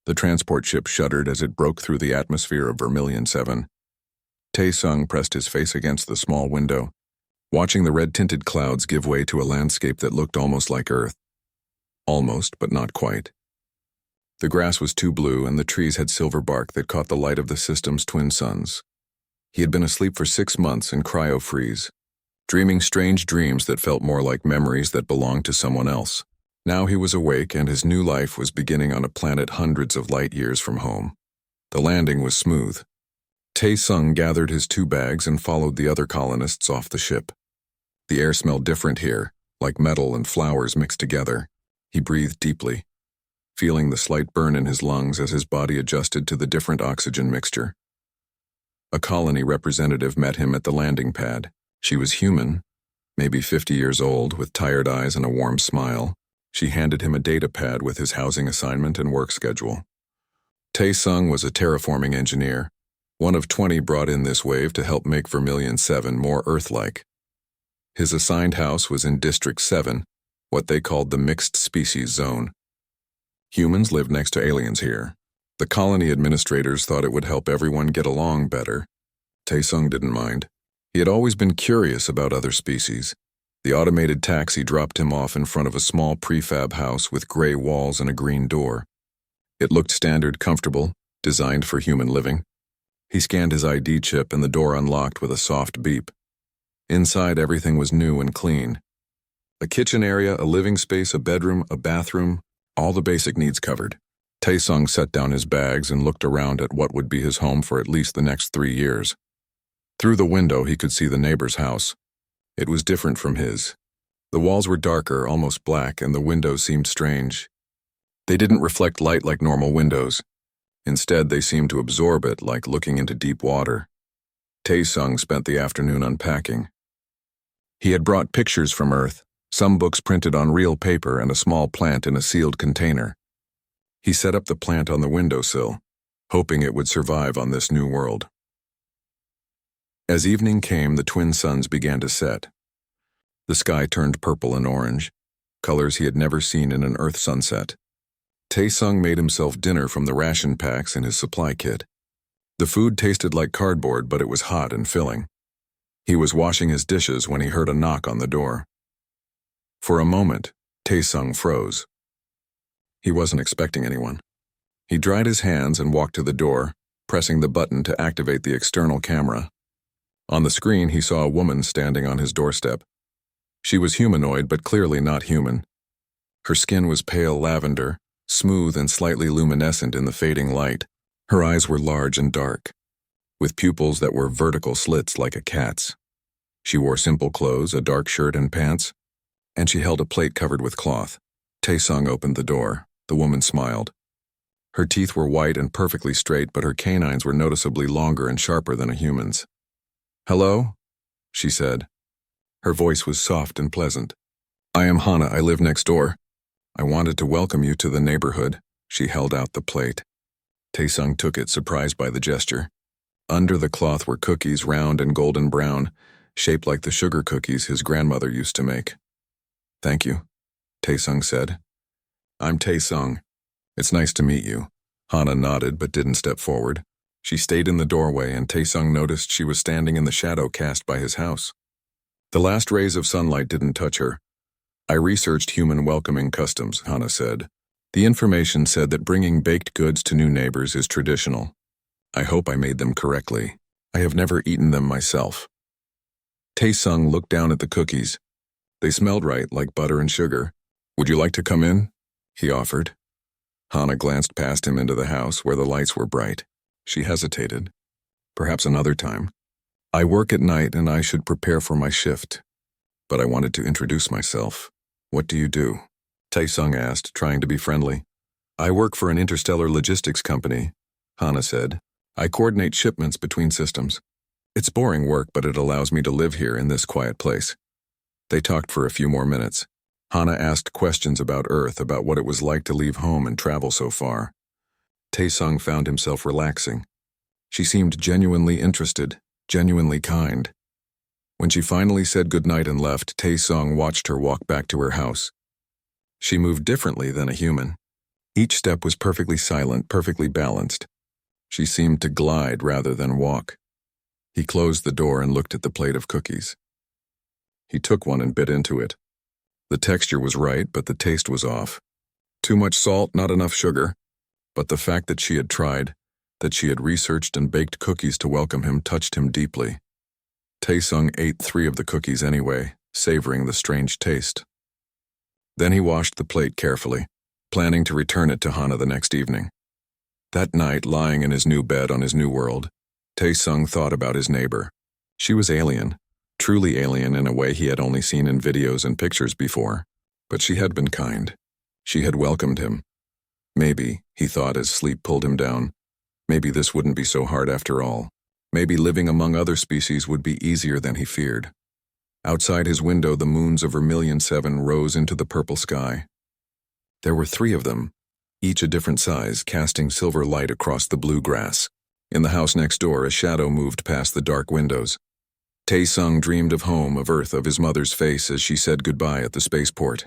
The transport ship shuddered as it broke through the atmosphere of Vermilion 7. Tae-sung pressed his face against the small window, watching the red-tinted clouds give way to a landscape that looked almost like Earth. Almost, but not quite. The grass was too blue and the trees had silver bark that caught the light of the system's twin suns. He had been asleep for 6 months in cryo-freeze, dreaming strange dreams that felt more like memories that belonged to someone else. Now he was awake and his new life was beginning on a planet hundreds of light years from home. The landing was smooth. Tae-sung gathered his 2 bags and followed the other colonists off the ship. The air smelled different here, like metal and flowers mixed together. He breathed deeply, feeling the slight burn in his lungs as his body adjusted to the different oxygen mixture. A colony representative met him at the landing pad. She was human, maybe 50 years old, with tired eyes and a warm smile. She handed him a data pad with his housing assignment and work schedule. Tae-sung was a terraforming engineer, one of 20 brought in this wave to help make Vermilion 7 more Earth-like. His assigned house was in District 7, what they called the Mixed Species Zone. Humans lived next to aliens here. The colony administrators thought it would help everyone get along better. Tae-sung didn't mind. He had always been curious about other species. The automated taxi dropped him off in front of a small prefab house with gray walls and a green door. It looked standard, comfortable, designed for human living. He scanned his ID chip and the door unlocked with a soft beep. Inside, everything was new and clean. A kitchen area, a living space, a bedroom, a bathroom, all the basic needs covered. Tae-sung set down his bags and looked around at what would be his home for at least the next 3 years. Through the window, he could see the neighbor's house. It was different from his. The walls were darker, almost black, and the windows seemed strange. They didn't reflect light like normal windows. Instead, they seemed to absorb it, like looking into deep water. Tae-sung spent the afternoon unpacking. He had brought pictures from Earth, some books printed on real paper and a small plant in a sealed container. He set up the plant on the windowsill, hoping it would survive on this new world. As evening came, the twin suns began to set. The sky turned purple and orange, colors he had never seen in an Earth sunset. Tae-sung made himself dinner from the ration packs in his supply kit. The food tasted like cardboard, but it was hot and filling. He was washing his dishes when he heard a knock on the door. For a moment, Tae-sung froze. He wasn't expecting anyone. He dried his hands and walked to the door, pressing the button to activate the external camera. On the screen, he saw a woman standing on his doorstep. She was humanoid, but clearly not human. Her skin was pale lavender, smooth and slightly luminescent in the fading light. Her eyes were large and dark, with pupils that were vertical slits like a cat's. She wore simple clothes, a dark shirt and pants, and she held a plate covered with cloth. Tae-sung opened the door. The woman smiled. Her teeth were white and perfectly straight, but her canines were noticeably longer and sharper than a human's. "Hello?" she said. Her voice was soft and pleasant. "I am Hana. I live next door. I wanted to welcome you to the neighborhood." She held out the plate. Tae-sung took it, surprised by the gesture. Under the cloth were cookies, round and golden brown, shaped like the sugar cookies his grandmother used to make. "Thank you," Tae-sung said. "I'm Tae-sung. It's nice to meet you." Hana nodded but didn't step forward. She stayed in the doorway and Tae-sung noticed she was standing in the shadow cast by his house. The last rays of sunlight didn't touch her. "I researched human welcoming customs," Hana said. "The information said that bringing baked goods to new neighbors is traditional. I hope I made them correctly. I have never eaten them myself." Tae-sung looked down at the cookies. They smelled right, like butter and sugar. "Would you like to come in?" he offered. Hana glanced past him into the house where the lights were bright. She hesitated. "Perhaps another time. I work at night and I should prepare for my shift. But I wanted to introduce myself." "What do you do?" Tae-sung asked, trying to be friendly. "I work for an interstellar logistics company," Hana said. "I coordinate shipments between systems. It's boring work, but it allows me to live here in this quiet place." They talked for a few more minutes. Hana asked questions about Earth, about what it was like to leave home and travel so far. Tae-sung found himself relaxing. She seemed genuinely interested, genuinely kind. When she finally said goodnight and left, Tae-sung watched her walk back to her house. She moved differently than a human. Each step was perfectly silent, perfectly balanced. She seemed to glide rather than walk. He closed the door and looked at the plate of cookies. He took one and bit into it. The texture was right, but the taste was off. Too much salt, not enough sugar. But the fact that she had tried, that she had researched and baked cookies to welcome him, touched him deeply. Taesung ate 3 of the cookies anyway, savoring the strange taste. Then he washed the plate carefully, planning to return it to Hana the next evening. That night, lying in his new bed on his new world, Taesung thought about his neighbor. She was alien, truly alien in a way he had only seen in videos and pictures before. But she had been kind. She had welcomed him. Maybe, he thought as sleep pulled him down, maybe this wouldn't be so hard after all. Maybe living among other species would be easier than he feared. Outside his window, the moons of Vermilion 7 rose into the purple sky. There were 3 of them, each a different size, casting silver light across the blue grass. In the house next door, a shadow moved past the dark windows. Taesung dreamed of home, of Earth, of his mother's face as she said goodbye at the spaceport.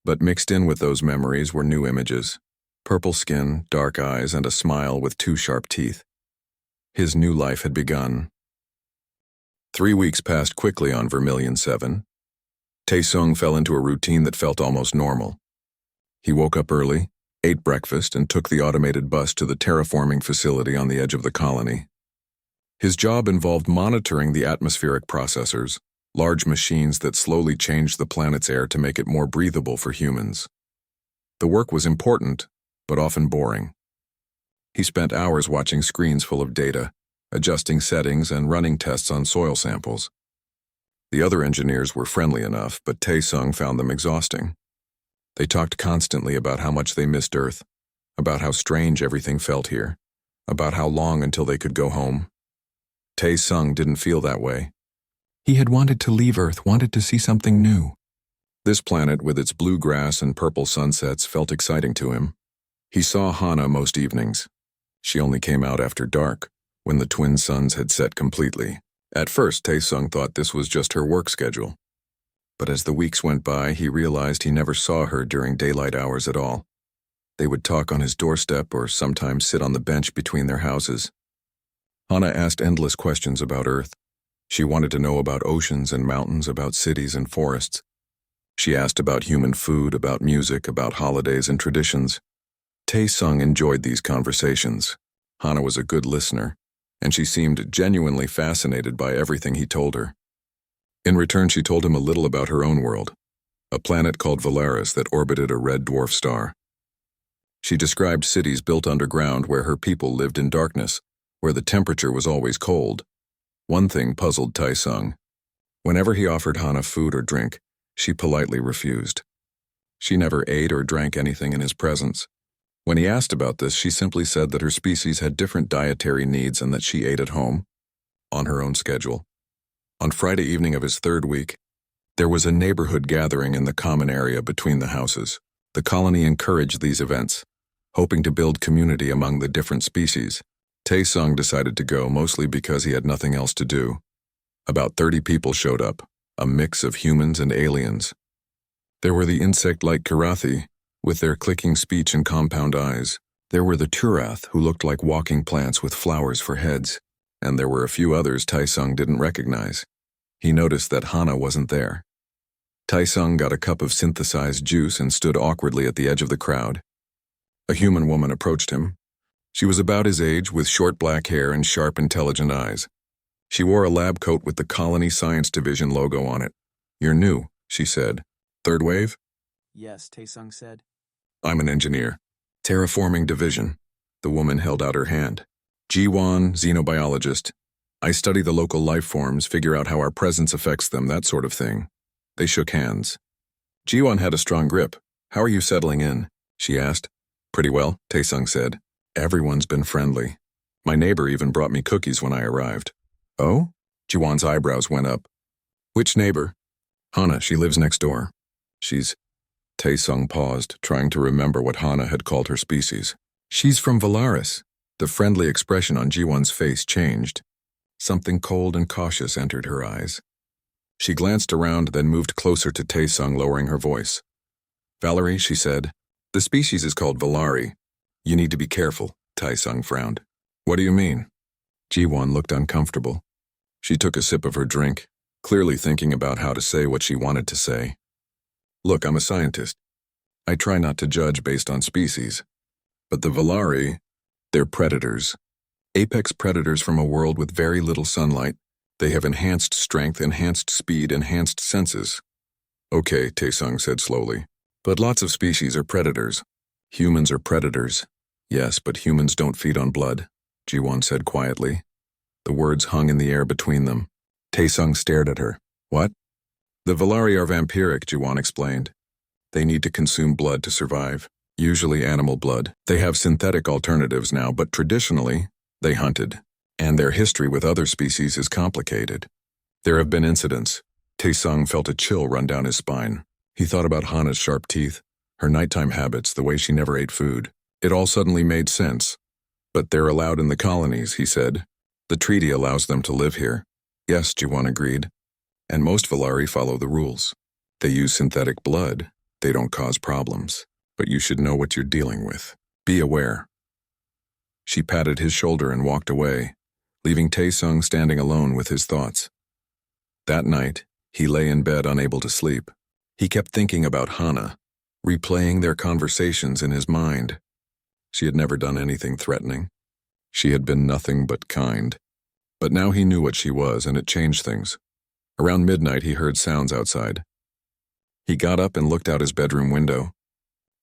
But mixed in with those memories were new images: purple skin, dark eyes, and a smile with 2 sharp teeth. His new life had begun. 3 weeks passed quickly on Vermilion 7. Taesung fell into a routine that felt almost normal. He woke up early, ate breakfast, and took the automated bus to the terraforming facility on the edge of the colony. His job involved monitoring the atmospheric processors, large machines that slowly changed the planet's air to make it more breathable for humans. The work was important, but often boring. He spent hours watching screens full of data, adjusting settings and running tests on soil samples. The other engineers were friendly enough, but Taesung found them exhausting. They talked constantly about how much they missed Earth, about how strange everything felt here, about how long until they could go home. Taesung didn't feel that way. He had wanted to leave Earth, wanted to see something new. This planet, with its blue grass and purple sunsets, felt exciting to him. He saw Hana most evenings. She only came out after dark, when the twin suns had set completely. At first, Taesung thought this was just her work schedule. But as the weeks went by, he realized he never saw her during daylight hours at all. They would talk on his doorstep or sometimes sit on the bench between their houses. Hana asked endless questions about Earth. She wanted to know about oceans and mountains, about cities and forests. She asked about human food, about music, about holidays and traditions. Taesung enjoyed these conversations. Hana was a good listener, and she seemed genuinely fascinated by everything he told her. In return, she told him a little about her own world, a planet called Valaris that orbited a red dwarf star. She described cities built underground where her people lived in darkness, where the temperature was always cold. One thing puzzled Taesung. Whenever he offered Hana food or drink, she politely refused. She never ate or drank anything in his presence. When he asked about this, she simply said that her species had different dietary needs and that she ate at home, on her own schedule. On Friday evening of his 3rd week, there was a neighborhood gathering in the common area between the houses. The colony encouraged these events, hoping to build community among the different species. Taesung decided to go, mostly because he had nothing else to do. About 30 people showed up, a mix of humans and aliens. There were the insect-like Karathi, with their clicking speech and compound eyes. There were the Turath, who looked like walking plants with flowers for heads. And there were a few others Taesung didn't recognize. He noticed that Hana wasn't there. Taesung got a cup of synthesized juice and stood awkwardly at the edge of the crowd. A human woman approached him. She was about his age, with short black hair and sharp, intelligent eyes. She wore a lab coat with the Colony Science Division logo on it. "You're new," she said. "Third wave?" "Yes," Taesung said. "I'm an engineer. Terraforming Division." The woman held out her hand. Jiwon, xenobiologist. "I study the local life forms, figure out how our presence affects them, that sort of thing." They shook hands. Jiwon had a strong grip. "How are you settling in?" she asked. "Pretty well," Taesung said. "Everyone's been friendly. My neighbor even brought me cookies when I arrived." "Oh?" Jiwon's eyebrows went up. "Which neighbor?" "Hana, she lives next door. She's..." Taesung paused, trying to remember what Hana had called her species. "She's from Valaris." The friendly expression on Jiwon's face changed. Something cold and cautious entered her eyes. She glanced around, then moved closer to Taesung, lowering her voice. "Valerie," she said, The species is called Valari. You need to be careful, Tai-Sung frowned. What do you mean? Ji-won looked uncomfortable. She took a sip of her drink, clearly thinking about how to say what she wanted to say. Look, I'm a scientist. I try not to judge based on species. But the Valari, they're predators. Apex predators from a world with very little sunlight. They have enhanced strength, enhanced speed, enhanced senses. Okay, Taesung said slowly. But lots of species are predators. Humans are predators. Yes, but humans don't feed on blood, Ji-won said quietly. The words hung in the air between them. Taesung stared at her. What? The Valari are vampiric, Ji-won explained. They need to consume blood to survive, usually animal blood. They have synthetic alternatives now, but traditionally, they hunted. And their history with other species is complicated. There have been incidents. Taesung felt a chill run down his spine. He thought about Hana's sharp teeth, her nighttime habits, the way she never ate food. It all suddenly made sense. But they're allowed in the colonies, he said. The treaty allows them to live here. Yes, Ji-won agreed. And most Valari follow the rules. They use synthetic blood. They don't cause problems. But you should know what you're dealing with. Be aware. She patted his shoulder and walked away, leaving Taesung standing alone with his thoughts. That night, he lay in bed unable to sleep. He kept thinking about Hana, replaying their conversations in his mind. She had never done anything threatening. She had been nothing but kind. But now he knew what she was, and it changed things. Around midnight, he heard sounds outside. He got up and looked out his bedroom window.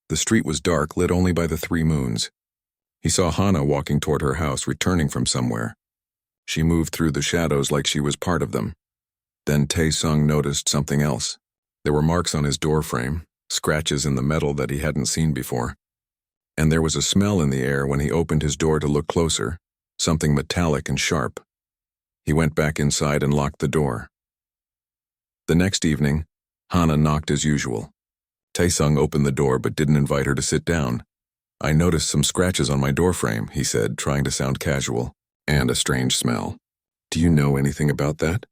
The street was dark, lit only by the 3 moons. He saw Hana walking toward her house, returning from somewhere. She moved through the shadows like she was part of them. Then Taesung noticed something else. There were marks on his doorframe, scratches in the metal that he hadn't seen before. And there was a smell in the air when he opened his door to look closer, something metallic and sharp. He went back inside and locked the door. The next evening, Hana knocked as usual. Taesung opened the door but didn't invite her to sit down. I noticed some scratches on my doorframe, he said, trying to sound casual, and a strange smell. Do you know anything about that?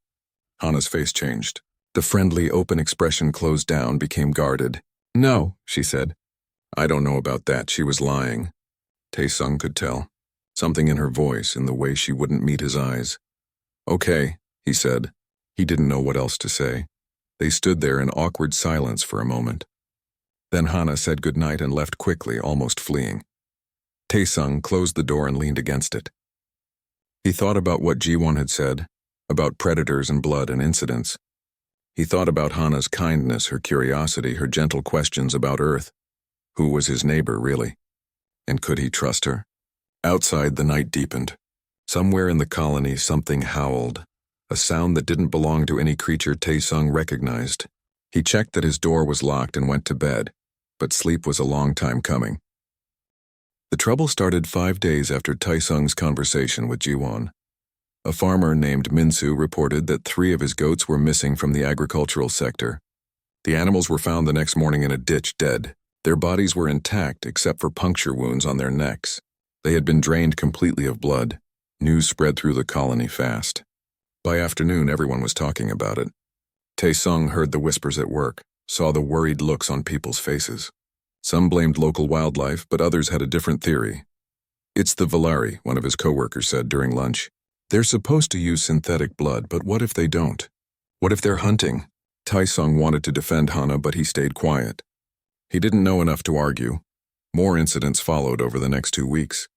Hana's face changed. The friendly, open expression closed down, became guarded. No, she said. I don't know about that, she was lying. Taesung could tell. Something in her voice, in the way she wouldn't meet his eyes. Okay, he said. He didn't know what else to say. They stood there in awkward silence for a moment. Then Hana said goodnight and left quickly, almost fleeing. Taesung closed the door and leaned against it. He thought about what Ji-won had said, about predators and blood and incidents. He thought about Hana's kindness, her curiosity, her gentle questions about Earth. Who was his neighbor, really? And could he trust her? Outside, the night deepened. Somewhere in the colony, something howled, a sound that didn't belong to any creature Taesung recognized. He checked that his door was locked and went to bed, but sleep was a long time coming. The trouble started 5 days after Taesung's conversation with Ji-won. A farmer named Minsu reported that 3 of his goats were missing from the agricultural sector. The animals were found the next morning in a ditch, dead. Their bodies were intact except for puncture wounds on their necks. They had been drained completely of blood. News spread through the colony fast. By afternoon, everyone was talking about it. Taesung heard the whispers at work, saw the worried looks on people's faces. Some blamed local wildlife, but others had a different theory. It's the Valari, one of his coworkers said during lunch. They're supposed to use synthetic blood, but what if they don't? What if they're hunting? Taesung wanted to defend Hana, but he stayed quiet. He didn't know enough to argue. More incidents followed over the next 2 weeks.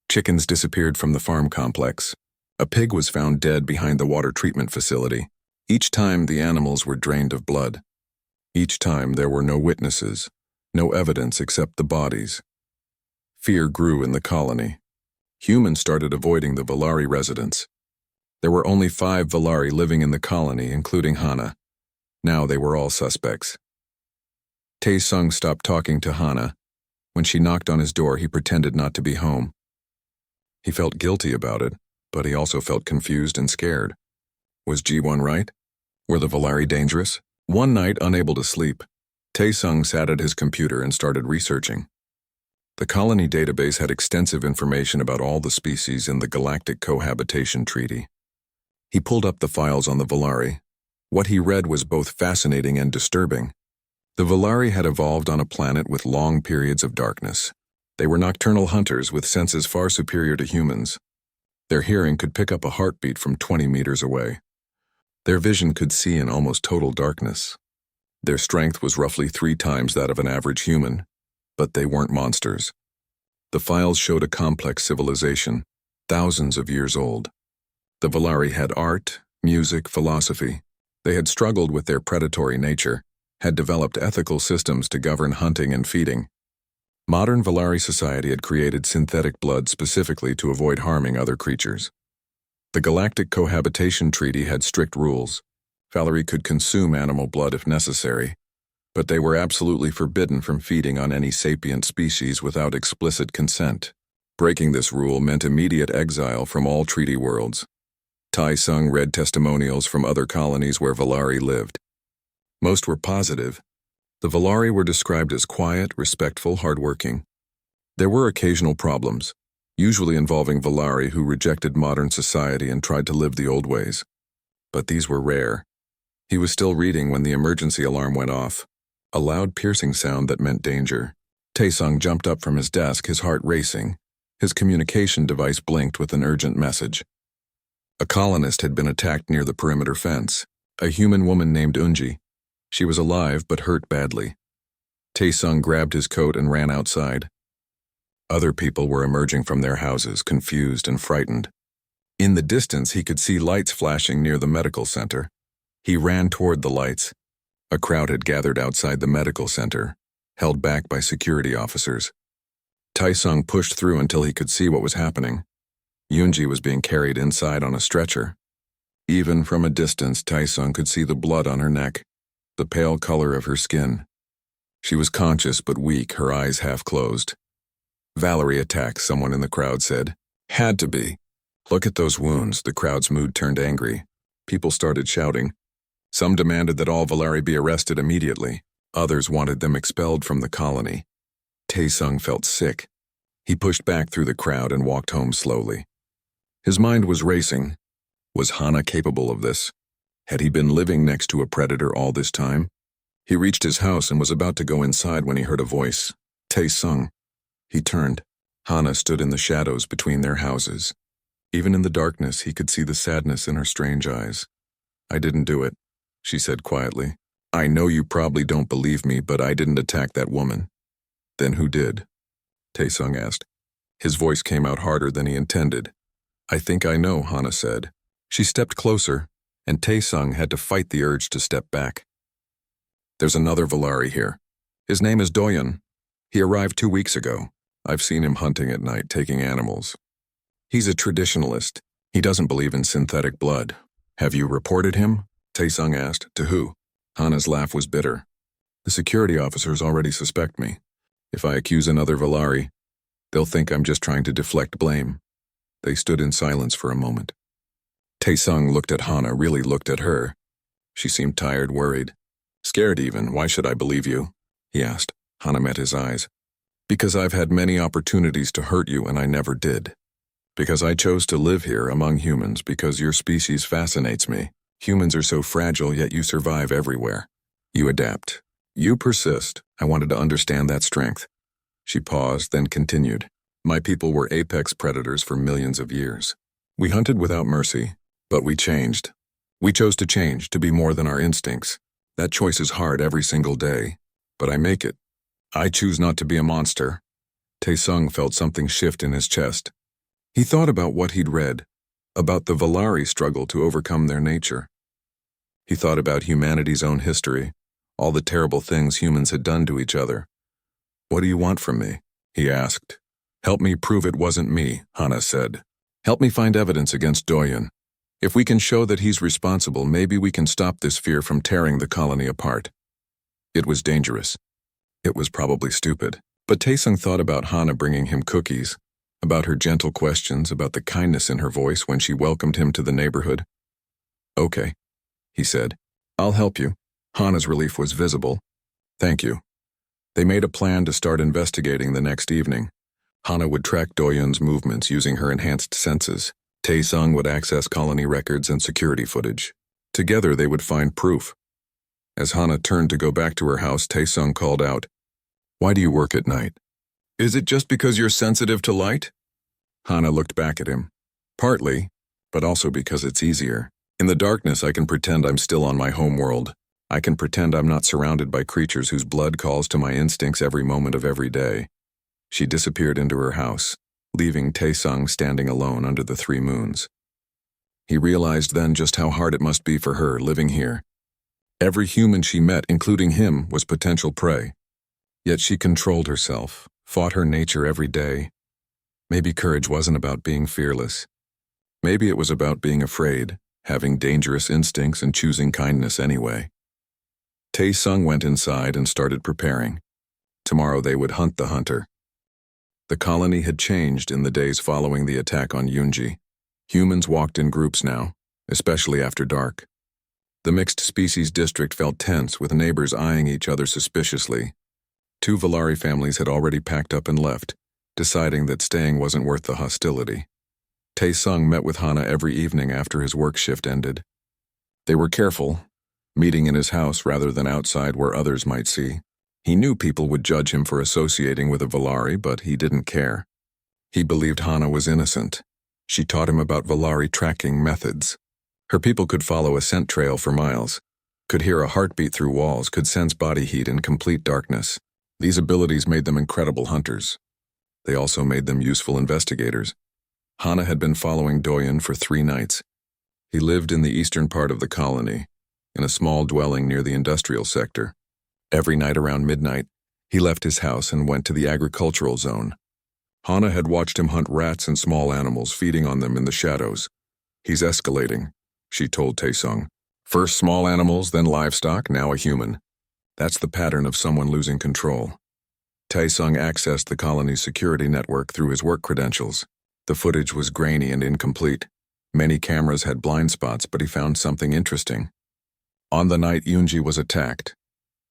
Chickens disappeared from the farm complex. A pig was found dead behind the water treatment facility. Each time the animals were drained of blood. Each time there were no witnesses, no evidence except the bodies. Fear grew in the colony. Humans started avoiding the Valari residents. There were only 5 Valari living in the colony, including Hana. Now they were all suspects. Taesung stopped talking to Hana. When she knocked on his door, he pretended not to be home. He felt guilty about it, but he also felt confused and scared. Was Ji-won right? Were the Valari dangerous? One night, unable to sleep, Taesung sat at his computer and started researching. The colony database had extensive information about all the species in the Galactic Cohabitation Treaty. He pulled up the files on the Valari. What he read was both fascinating and disturbing. The Valari had evolved on a planet with long periods of darkness. They were nocturnal hunters with senses far superior to humans. Their hearing could pick up a heartbeat from 20 meters away. Their vision could see in almost total darkness. Their strength was roughly 3 times that of an average human, but they weren't monsters. The files showed a complex civilization, thousands of years old. The Valari had art, music, philosophy. They had struggled with their predatory nature, had developed ethical systems to govern hunting and feeding. Modern Valari society had created synthetic blood specifically to avoid harming other creatures. The Galactic Cohabitation Treaty had strict rules. Valari could consume animal blood if necessary, but they were absolutely forbidden from feeding on any sapient species without explicit consent. Breaking this rule meant immediate exile from all treaty worlds. Tai Sung read testimonials from other colonies where Valari lived. Most were positive. The Valari were described as quiet, respectful, hardworking. There were occasional problems, usually involving Valari who rejected modern society and tried to live the old ways. But these were rare. He was still reading when the emergency alarm went off, a loud piercing sound that meant danger. Taesung jumped up from his desk, his heart racing. His communication device blinked with an urgent message. A colonist had been attacked near the perimeter fence, a human woman named Unji. She was alive but hurt badly. Taesung grabbed his coat and ran outside. Other people were emerging from their houses, confused and frightened. In the distance, he could see lights flashing near the medical center. He ran toward the lights. A crowd had gathered outside the medical center, held back by security officers. Taesung pushed through until he could see what was happening. Yunji was being carried inside on a stretcher. Even from a distance, Taesung could see the blood on her neck, the pale color of her skin. She was conscious but weak, her eyes half closed. Valerie attacked, someone in the crowd said. Had to be. Look at those wounds. The crowd's mood turned angry. People started shouting. Some demanded that all Valari be arrested immediately. Others wanted them expelled from the colony. Taesung felt sick. He pushed back through the crowd and walked home slowly. His mind was racing. Was Hana capable of this? Had he been living next to a predator all this time? He reached his house and was about to go inside when he heard a voice. Taesung. He turned. Hana stood in the shadows between their houses. Even in the darkness, he could see the sadness in her strange eyes. I didn't do it, she said quietly. I know you probably don't believe me, but I didn't attack that woman. Then who did? Taesung asked. His voice came out harder than he intended. I think I know, Hana said. She stepped closer, and Taesung had to fight the urge to step back. There's another Valari here. His name is Doyon. He arrived 2 weeks ago. I've seen him hunting at night, taking animals. He's a traditionalist. He doesn't believe in synthetic blood. Have you reported him? Taesung asked. To who? Hana's laugh was bitter. The security officers already suspect me. If I accuse another Valari, they'll think I'm just trying to deflect blame. They stood in silence for a moment. Taesung looked at Hana, really looked at her. She seemed tired, worried. Scared even. Why should I believe you? He asked. Hana met his eyes. Because I've had many opportunities to hurt you and I never did. Because I chose to live here among humans, because your species fascinates me. Humans are so fragile, yet you survive everywhere. You adapt. You persist. I wanted to understand that strength. She paused, then continued. My people were apex predators for millions of years. We hunted without mercy, but we changed. We chose to change, to be more than our instincts. That choice is hard every single day, but I make it. I choose not to be a monster. Taesung felt something shift in his chest. He thought about what he'd read, about the Valari struggle to overcome their nature. He thought about humanity's own history, all the terrible things humans had done to each other. What do you want from me? He asked. Help me prove it wasn't me, Hana said. Help me find evidence against Doyon. If we can show that he's responsible, maybe we can stop this fear from tearing the colony apart. It was dangerous. It was probably stupid. But Taesung thought about Hana bringing him cookies, about her gentle questions, about the kindness in her voice when she welcomed him to the neighborhood. Okay, he said. I'll help you. Hana's relief was visible. Thank you. They made a plan to start investigating the next evening. Hana would track Doyon's movements using her enhanced senses. Taesung would access colony records and security footage. Together they would find proof. As Hana turned to go back to her house, Taesung called out, "Why do you work at night? Is it just because you're sensitive to light?" Hana looked back at him. "Partly, but also because it's easier. In the darkness, I can pretend I'm still on my home world. I can pretend I'm not surrounded by creatures whose blood calls to my instincts every moment of every day." She disappeared into her house, leaving Taesung standing alone under the 3 moons. He realized then just how hard it must be for her living here. Every human she met, including him, was potential prey. Yet she controlled herself, fought her nature every day. Maybe courage wasn't about being fearless. Maybe it was about being afraid, having dangerous instincts and choosing kindness anyway. Taesung went inside and started preparing. Tomorrow they would hunt the hunter. The colony had changed in the days following the attack on Yunji. Humans walked in groups now, especially after dark. The mixed species district felt tense, with neighbors eyeing each other suspiciously. 2 Valari families had already packed up and left, deciding that staying wasn't worth the hostility. Taesung met with Hana every evening after his work shift ended. They were careful, meeting in his house rather than outside where others might see. He knew people would judge him for associating with a Valari, but he didn't care. He believed Hana was innocent. She taught him about Valari tracking methods. Her people could follow a scent trail for miles, could hear a heartbeat through walls, could sense body heat in complete darkness. These abilities made them incredible hunters. They also made them useful investigators. Hana had been following Doyen for 3 nights. He lived in the eastern part of the colony, in a small dwelling near the industrial sector. Every night around midnight, he left his house and went to the agricultural zone. Hana had watched him hunt rats and small animals, feeding on them in the shadows. "He's escalating," she told Taesung. "First small animals, then livestock, now a human. That's the pattern of someone losing control." Taesung accessed the colony's security network through his work credentials. The footage was grainy and incomplete. Many cameras had blind spots, but he found something interesting. On the night Yunji was attacked,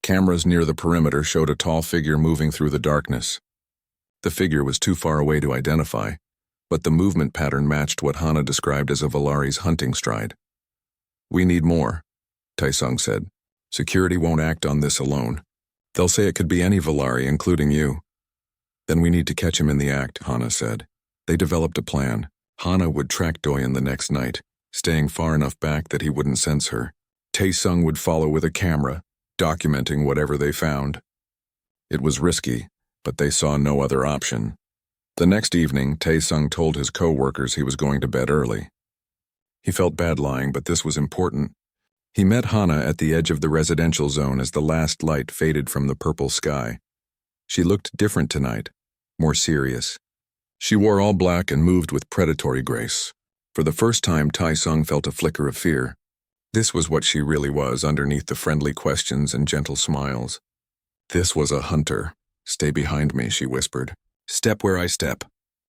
cameras near the perimeter showed a tall figure moving through the darkness. The figure was too far away to identify, but the movement pattern matched what Hana described as a Valari's hunting stride. "We need more," Taesung said. "Security won't act on this alone. They'll say it could be any Valari, including you." "Then we need to catch him in the act," Hana said. They developed a plan. Hana would track Doyen the next night, staying far enough back that he wouldn't sense her. Taesung would follow with a camera, documenting whatever they found. It was risky, but they saw no other option. The next evening, Taesung told his co-workers he was going to bed early. He felt bad lying, but this was important. He met Hana at the edge of the residential zone as the last light faded from the purple sky. She looked different tonight, more serious. She wore all black and moved with predatory grace. For the first time, Taesung felt a flicker of fear. This was what she really was underneath the friendly questions and gentle smiles. "This was a hunter. Stay behind me," she whispered. "Step where I step.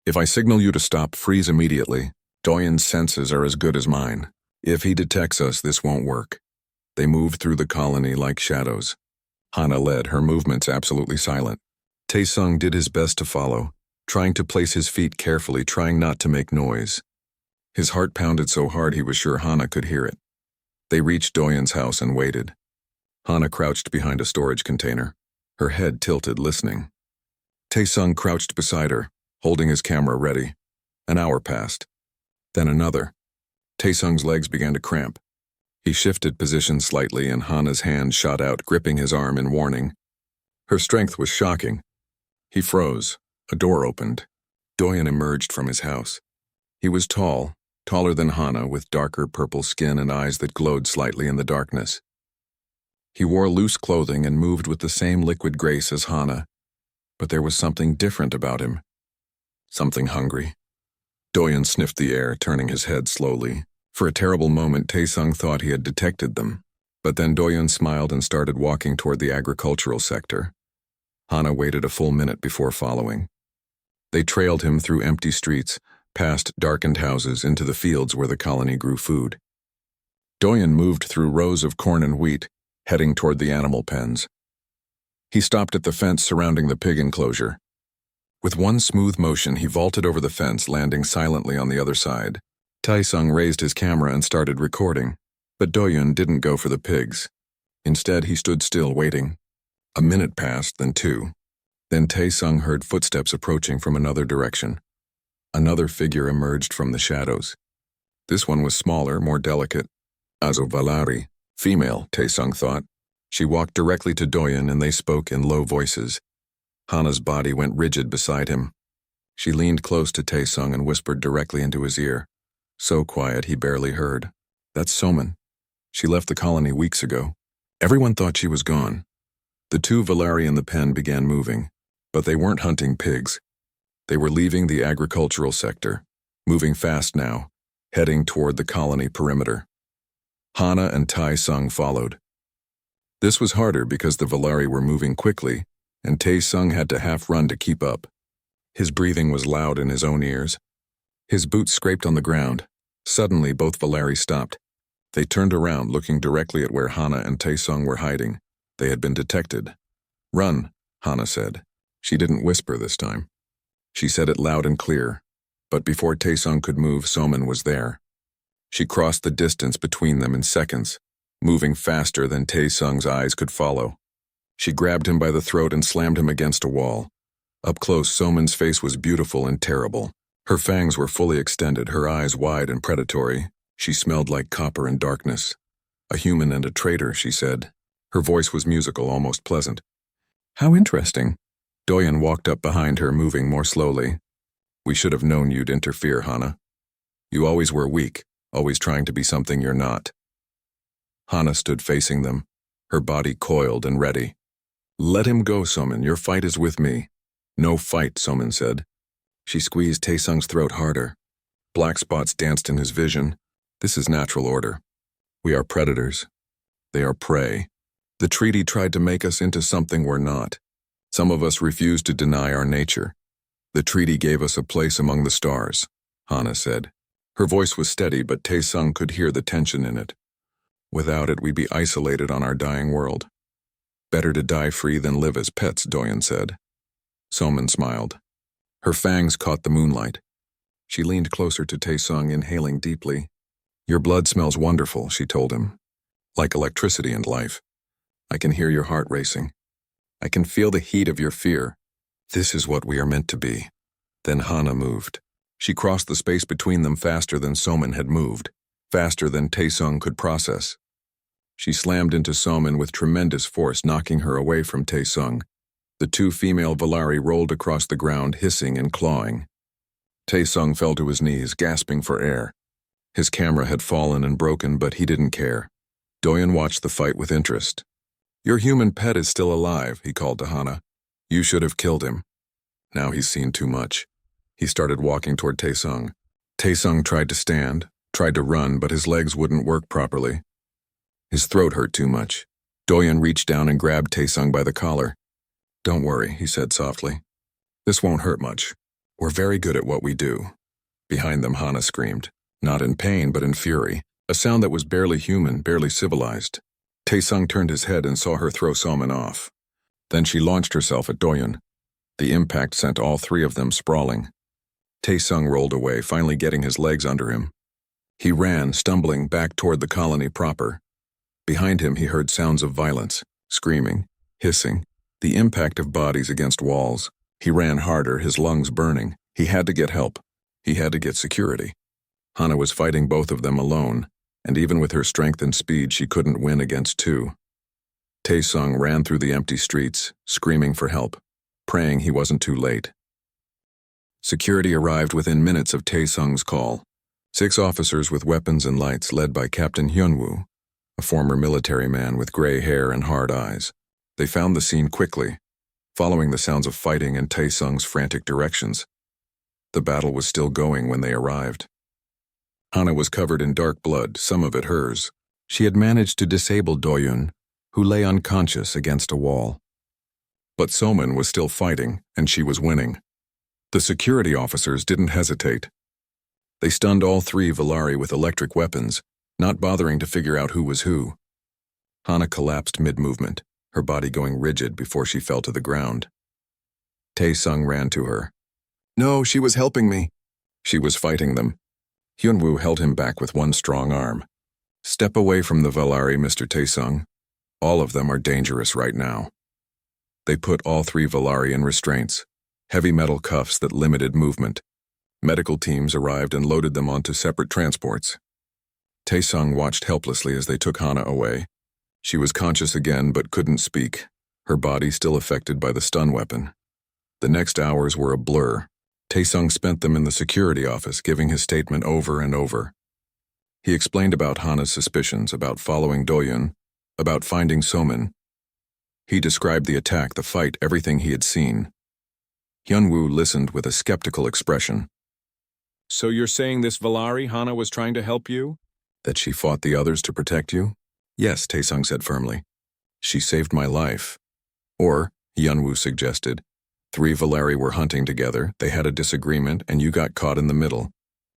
If I signal you to stop, freeze immediately. Doyen's senses are as good as mine. If he detects us, this won't work." They moved through the colony like shadows. Hana led, her movements absolutely silent. Taesung did his best to follow, trying to place his feet carefully, trying not to make noise. His heart pounded so hard he was sure Hana could hear it. They reached Doyen's house and waited. Hana crouched behind a storage container, her head tilted, listening. Taesung crouched beside her, holding his camera ready. An hour passed. Then another. Taesung's legs began to cramp. He shifted position slightly and Hana's hand shot out, gripping his arm in warning. Her strength was shocking. He froze. A door opened. Doyen emerged from his house. He was tall, taller than Hana, with darker purple skin and eyes that glowed slightly in the darkness. He wore loose clothing and moved with the same liquid grace as Hana, but there was something different about him. Something hungry. Doyen sniffed the air, turning his head slowly. For a terrible moment, Taesung thought he had detected them, but then Doyen smiled and started walking toward the agricultural sector. Hana waited a full minute before following. They trailed him through empty streets, past darkened houses, into the fields where the colony grew food. Doyen moved through rows of corn and wheat, heading toward the animal pens. He stopped at the fence surrounding the pig enclosure. With one smooth motion, he vaulted over the fence, landing silently on the other side. Taesung raised his camera and started recording, but Doyen didn't go for the pigs. Instead, he stood still, waiting. A minute passed, then two. Then Tae-sung heard footsteps approaching from another direction. Another figure emerged from the shadows. This one was smaller, more delicate. Azo Valari, female, Tae-sung thought. She walked directly to Doyen and they spoke in low voices. Hana's body went rigid beside him. She leaned close to Tae-sung and whispered directly into his ear. So quiet he barely heard. That's Soman. She left the colony weeks ago. Everyone thought she was gone. The two Valari in the pen began moving, but they weren't hunting pigs. They were leaving the agricultural sector, moving fast now, heading toward the colony perimeter. Hana and Tae-sung followed. This was harder because the Valari were moving quickly, and Tae-sung had to half-run to keep up. His breathing was loud in his own ears. His boots scraped on the ground. Suddenly, both Valari stopped. They turned around, looking directly at where Hana and Tae-sung were hiding. They had been detected. Run, Hana said. She didn't whisper this time. She said it loud and clear. But before Tae-sung could move, Soman was there. She crossed the distance between them in seconds, moving faster than Tae-sung's eyes could follow. She grabbed him by the throat and slammed him against a wall. Up close, Soman's face was beautiful and terrible. Her fangs were fully extended, her eyes wide and predatory. She smelled like copper and darkness. A human and a traitor, she said. Her voice was musical, almost pleasant. How interesting. Doyen walked up behind her, moving more slowly. We should have known you'd interfere, Hana. You always were weak, always trying to be something you're not. Hana stood facing them, her body coiled and ready. Let him go, Soman. Your fight is with me. No fight, Soman said. She squeezed Tae-sung's throat harder. Black spots danced in his vision. This is natural order. We are predators. They are prey. The treaty tried to make us into something we're not. Some of us refused to deny our nature. The treaty gave us a place among the stars, Hana said. Her voice was steady, but Tae-sung could hear the tension in it. Without it, we'd be isolated on our dying world. Better to die free than live as pets, Doyen said. Soman smiled. Her fangs caught the moonlight. She leaned closer to Tae-sung, inhaling deeply. Your blood smells wonderful, she told him. Like electricity and life. I can hear your heart racing. I can feel the heat of your fear. This is what we are meant to be. Then Hana moved. She crossed the space between them faster than Soman had moved, faster than Tae-sung could process. She slammed into Soman with tremendous force, knocking her away from Tae-sung. The two female Valari rolled across the ground, hissing and clawing. Tae-sung fell to his knees, gasping for air. His camera had fallen and broken, but he didn't care. Doyen watched the fight with interest. Your human pet is still alive, he called to Hana. You should have killed him. Now he's seen too much. He started walking toward Tae-sung. Tae-sung tried to stand, tried to run, but his legs wouldn't work properly. His throat hurt too much. Doyen reached down and grabbed Tae-sung by the collar. Don't worry, he said softly. This won't hurt much. We're very good at what we do. Behind them, Hana screamed, not in pain but in fury, a sound that was barely human, barely civilized. Tae-sung turned his head and saw her throw Soman off. Then she launched herself at Doyen. The impact sent all three of them sprawling. Tae-sung rolled away, finally getting his legs under him. He ran, stumbling back toward the colony proper. Behind him, he heard sounds of violence, screaming, hissing, the impact of bodies against walls. He ran harder, his lungs burning. He had to get help. He had to get security. Hana was fighting both of them alone, and even with her strength and speed, she couldn't win against two. Tae-sung ran through the empty streets, screaming for help, praying he wasn't too late. Security arrived within minutes of Tae-sung's call. 6 officers with weapons and lights led by Captain Hyunwoo, a former military man with gray hair and hard eyes. They found the scene quickly, following the sounds of fighting and Tae-sung's frantic directions. The battle was still going when they arrived. Hana was covered in dark blood, some of it hers. She had managed to disable Doyen, who lay unconscious against a wall. But Soman was still fighting, and she was winning. The security officers didn't hesitate. They stunned all 3 Valari with electric weapons, not bothering to figure out who was who. Hana collapsed mid-movement, her body going rigid before she fell to the ground. Tae-sung ran to her. No, she was helping me. She was fighting them. Hyunwoo held him back with one strong arm. Step away from the Valari, Mr. Tae-sung. All of them are dangerous right now. They put all 3 Valari in restraints, heavy metal cuffs that limited movement. Medical teams arrived and loaded them onto separate transports. Taesung watched helplessly as they took Hana away. She was conscious again but couldn't speak, her body still affected by the stun weapon. The next hours were a blur. Taesung spent them in the security office, giving his statement over and over. He explained about Hana's suspicions, about following Doyun, about finding Somin. He described the attack, the fight, everything he had seen. Hyunwoo listened with a skeptical expression. So you're saying this Valari, Hana, was trying to help you? That she fought the others to protect you? Yes, Taesung said firmly. She saved my life. Or, Hyunwoo suggested, 3 Valari were hunting together, they had a disagreement, and you got caught in the middle.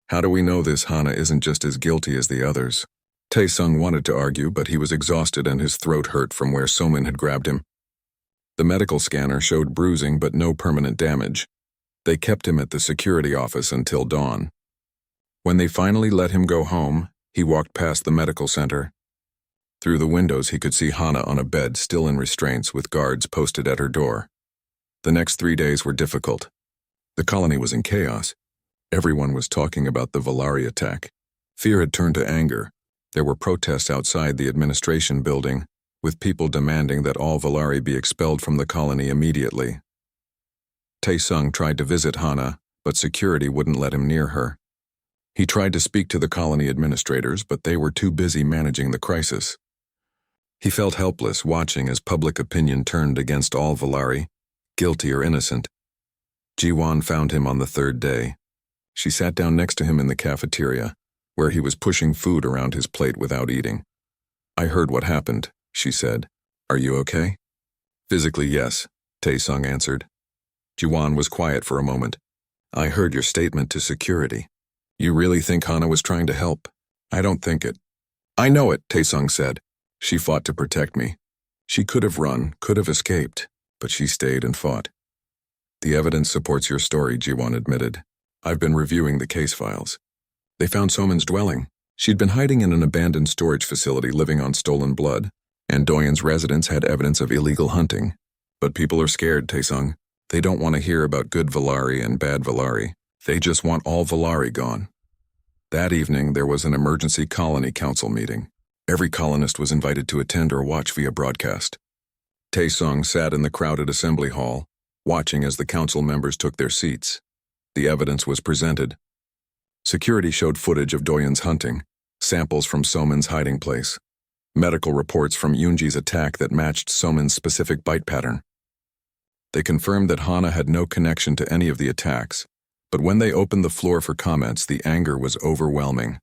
How do we know this Hana isn't just as guilty as the others? Taesung wanted to argue, but he was exhausted and his throat hurt from where Somin had grabbed him. The medical scanner showed bruising but no permanent damage. They kept him at the security office until dawn. When they finally let him go home, he walked past the medical center. Through the windows he could see Hana on a bed still in restraints with guards posted at her door. The next 3 days were difficult. The colony was in chaos. Everyone was talking about the Valari attack. Fear had turned to anger. There were protests outside the administration building, with people demanding that all Valari be expelled from the colony immediately. Taesung tried to visit Hana, but security wouldn't let him near her. He tried to speak to the colony administrators, but they were too busy managing the crisis. He felt helpless watching as public opinion turned against all Valari, guilty or innocent. Jiwon found him on the 3rd day. She sat down next to him in the cafeteria, where he was pushing food around his plate without eating. I heard what happened, she said. Are you okay? Physically, yes, Taesung answered. Jiwon was quiet for a moment. I heard your statement to security. You really think Hana was trying to help? I don't think it. I know it, Taesung said. She fought to protect me. She could have run, could have escaped, but she stayed and fought. The evidence supports your story, Jiwon admitted. I've been reviewing the case files. They found Somin's dwelling. She'd been hiding in an abandoned storage facility living on stolen blood, and Doyun's residence had evidence of illegal hunting. But people are scared, Taesung. They don't want to hear about good Valari and bad Valari. They just want all Valari gone. That evening, there was an emergency colony council meeting. Every colonist was invited to attend or watch via broadcast. Taesung sat in the crowded assembly hall, watching as the council members took their seats. The evidence was presented. Security showed footage of Doyun's hunting, samples from Somin's hiding place, medical reports from Yoonji's attack that matched Somin's specific bite pattern. They confirmed that Hana had no connection to any of the attacks, but when they opened the floor for comments, the anger was overwhelming.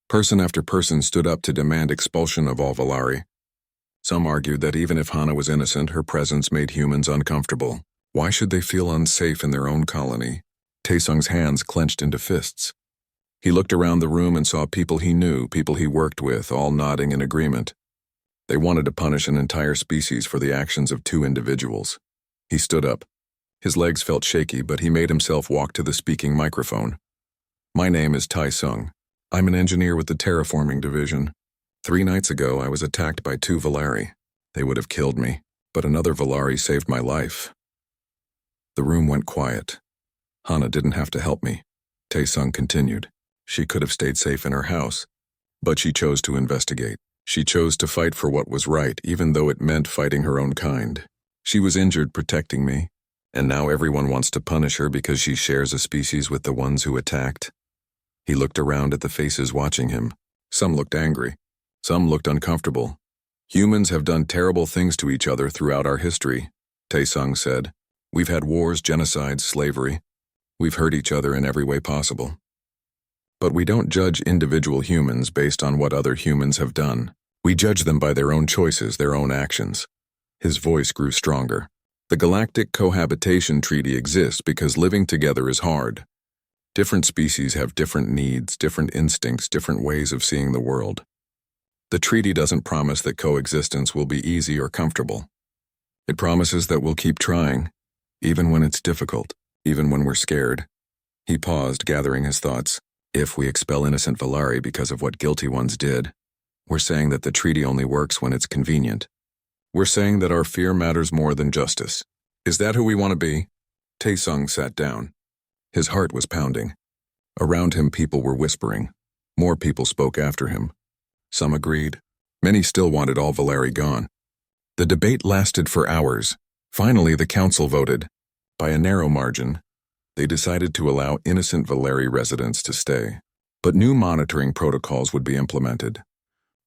Person after person stood up to demand expulsion of all Valari. Some argued that even if Hana was innocent, her presence made humans uncomfortable. Why should they feel unsafe in their own colony? Taesung's hands clenched into fists. He looked around the room and saw people he knew, people he worked with, all nodding in agreement. They wanted to punish an entire species for the actions of 2 individuals. He stood up. His legs felt shaky, but he made himself walk to the speaking microphone. My name is Taesung. I'm an engineer with the terraforming division. 3 nights ago, I was attacked by 2 Valari. They would have killed me, but another Valari saved my life. The room went quiet. Hana didn't have to help me. Taesung continued. She could have stayed safe in her house, but she chose to investigate. She chose to fight for what was right, even though it meant fighting her own kind. She was injured protecting me, and now everyone wants to punish her because she shares a species with the ones who attacked. He looked around at the faces watching him. Some looked angry. Some looked uncomfortable. Humans have done terrible things to each other throughout our history, Taesung said. We've had wars, genocides, slavery. We've hurt each other in every way possible. But we don't judge individual humans based on what other humans have done. We judge them by their own choices, their own actions. His voice grew stronger. The Galactic Cohabitation Treaty exists because living together is hard. Different species have different needs, different instincts, different ways of seeing the world. The treaty doesn't promise that coexistence will be easy or comfortable. It promises that we'll keep trying, even when it's difficult, even when we're scared. He paused, gathering his thoughts. If we expel innocent Valari because of what guilty ones did, We're saying that the treaty only works when it's convenient. We're saying that our fear matters more than justice. Is that who we want to be? Taesung sat down. His heart was pounding. Around him, people were whispering. More people spoke after him. Some agreed. Many still wanted all Valeri gone. The debate lasted for hours. Finally, the council voted. By a narrow margin, they decided to allow innocent Valeri residents to stay. But new monitoring protocols would be implemented.